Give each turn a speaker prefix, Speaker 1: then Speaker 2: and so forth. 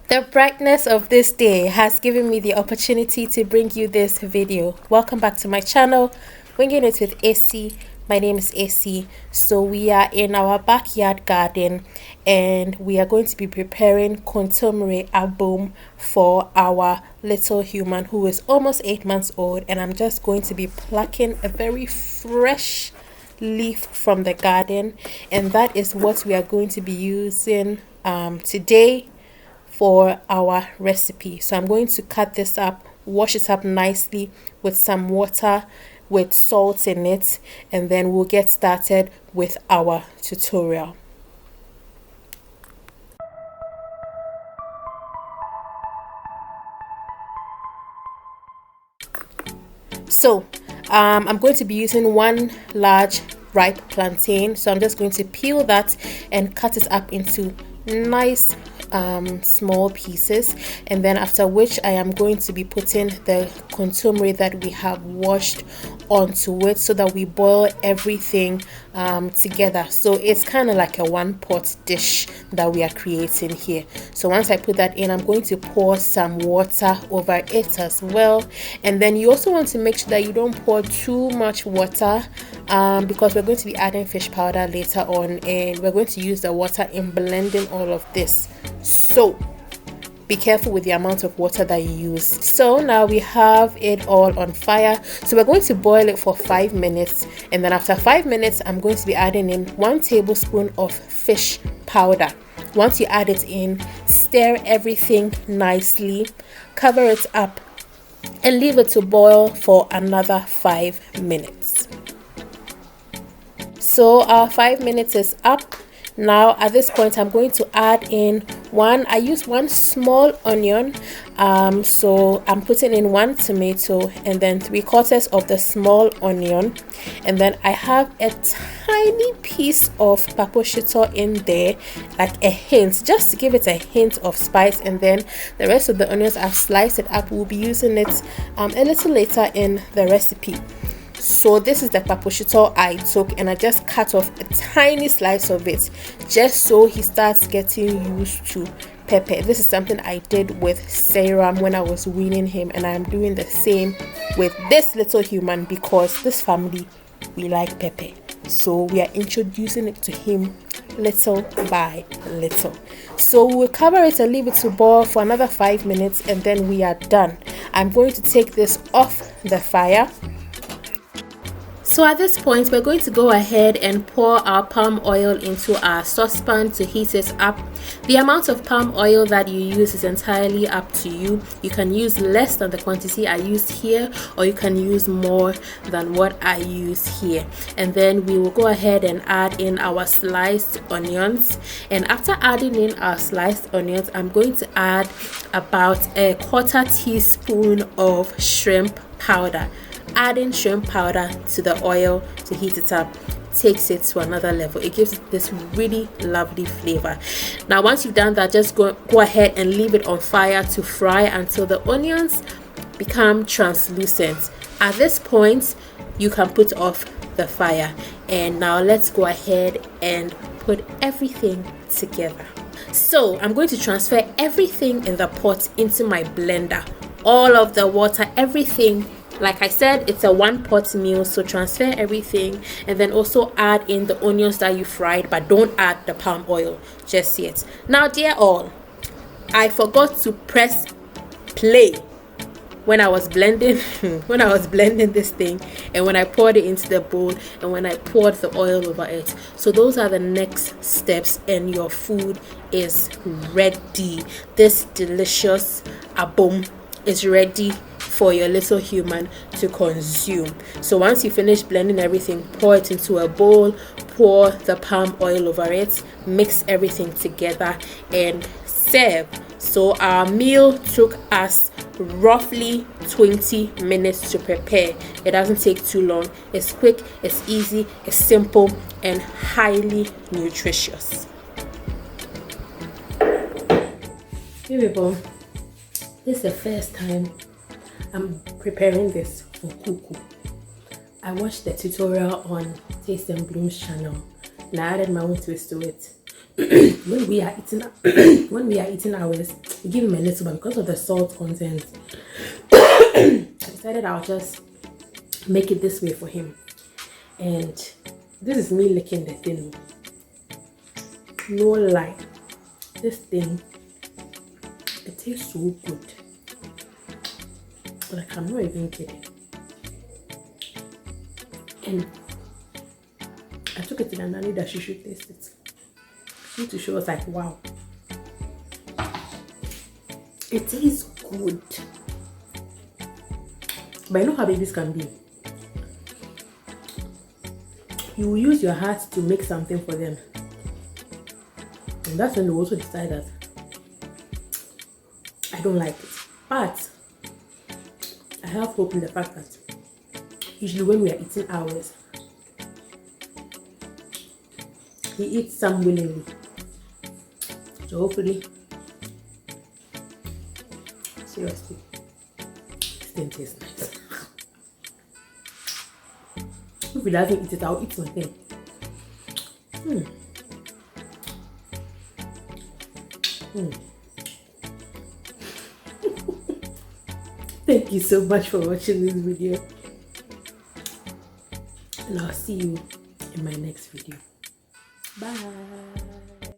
Speaker 1: The brightness of this day has given me the opportunity to bring you this video. Welcome back to my channel, Winging It with AC. My name is AC. So we are in our backyard garden and we are going to be preparing Kontomire abomu for our little human who is almost 8 months old, and I'm just going to be plucking a very fresh leaf from the garden, and that is what we are going to be using today for our recipe. So I'm going to cut this up, wash it up nicely with some water with salt in it, and then we'll get started with our tutorial. So I'm going to be using one large ripe plantain, so I'm just going to peel that and cut it up into nice small pieces, and then after which I am going to be putting the kontomire that we have washed onto it so that we boil everything together. So it's kind of like a one pot dish that we are creating here. So once I put that in, I'm going to pour some water over it as well, and then you also want to make sure that you don't pour too much water because we're going to be adding fish powder later on, and we're going to use the water in blending all of this. So be careful with the amount of water that you use. So now we have it all on fire, so we're going to boil it for 5 minutes, and then after 5 minutes I'm going to be adding in 1 tablespoon of fish powder. Once you add it in, stir everything nicely, cover it up and leave it to boil for another 5 minutes. So our 5 minutes is up. Now at this point I'm going to add in I use 1 small onion, so I'm putting in 1 tomato and then 3/4 of the small onion, and then I have a tiny piece of kpakposhito in there, like a hint, just to give it a hint of spice, and then the rest of the onions I've sliced it up. We'll be using it a little later in the recipe. So this is the kpakposhito I took, and I just cut off a tiny slice of it just so he starts getting used to pepper. This is something I did with Serum when I was weaning him, and I'm doing the same with this little human because this family, we like pepper. So we are introducing it to him little by little. So we'll cover it and leave it to boil for another 5 minutes, and then we are done. I'm going to take this off the fire. So at this point we're going to go ahead and pour our palm oil into our saucepan to heat it up. The amount of palm oil that you use is entirely up to you. You can use less than the quantity I used here, or you can use more than what I use here. And then we will go ahead and add in our sliced onions, and after adding in our sliced onions I'm going to add about a 1/4 teaspoon of shrimp powder. Adding shrimp powder to the oil to heat it up takes it to another level. It gives it this really lovely flavor. Now once you've done that, just go ahead and leave it on fire to fry until the onions become translucent. At this point you can put off the fire, and now let's go ahead and put everything together. So I'm going to transfer everything in the pot into my blender, all of the water, everything. Like I said, it's a 1 pot meal, so transfer everything, and then also add in the onions that you fried, but don't add the palm oil just yet. Now dear all, I forgot to press play when I was blending this thing, and when I poured it into the bowl, and when I poured the oil over it. So those are the next steps, and your food is ready. This delicious abomu is ready for your little human to consume. So once you finish blending everything, pour it into a bowl, pour the palm oil over it, mix everything together and serve. So our meal took us roughly 20 minutes to prepare. It doesn't take too long. It's quick, it's easy, it's simple, and highly nutritious. Here we go. This is the first time I'm preparing this for kuku. I watched the tutorial on Taste and Bloom's channel and I added my own twist to it. when we are eating when we are eating ours, we give him a little, but because of the salt content, I decided I'll just make it this way for him. And this is me licking the thing. No lie, this thing, it tastes so good. Like, I'm not even kidding. And I took it to the nanny that she should taste it. She was like, wow, it tastes good. But you know how babies can be. You will use your heart to make something for them, and that's when they also decide that I don't like it. But I have hope in the fact that usually when we are eating ours, he eats some willingly. So hopefully, seriously, this thing tastes nice. If he doesn't eat it, I'll eat something. Thank you so much for watching this video, and I'll see you in my next video. Bye.